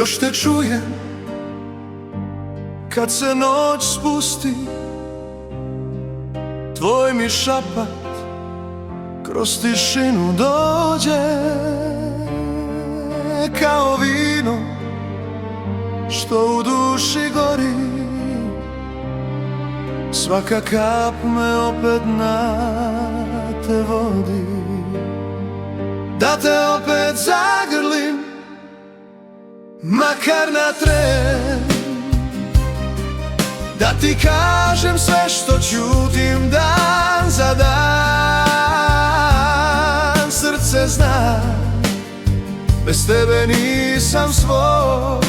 Još te čujem kad se noć spusti, tvoj mi šapat kroz tišinu dođe, kao vino što u duši gori. Svaka kap me opet na te vodi, da te opet zagrlim, makar na tren, da ti kažem sve što ćutim dan za dan. Srce zna, bez tebe nisam svoj,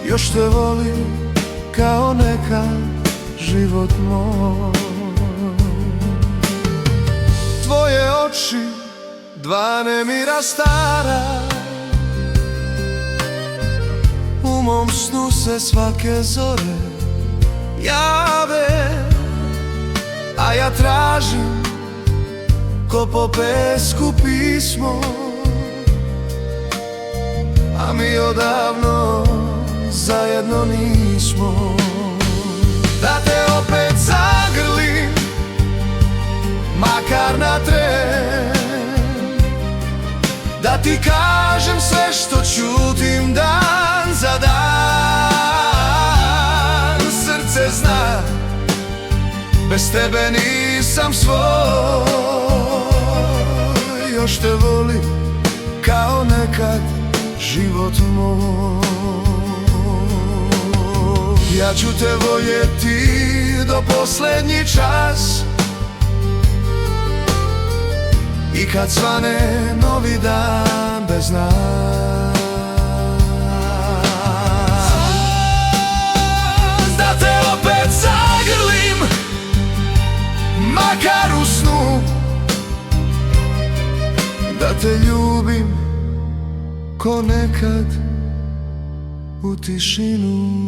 još te volim kao nekad život moj. Tvoje oči, dva nemira stara, u mom snu se svake zore jave, a ja tražim ko po pesku pismo, a mi odavno zajedno nismo. Da te opet zagrlim, makar na tren, da ti kažem sve što ćutim dan za dan. Srce zna, bez tebe nisam svoj, još te volim kao nekad život moj. Ja ću te voljeti do posljednji čas, i kad svane novi dan bez nas. Da te opet zagrlim, makar u snu, da te ljubim ko nekad u tišinu.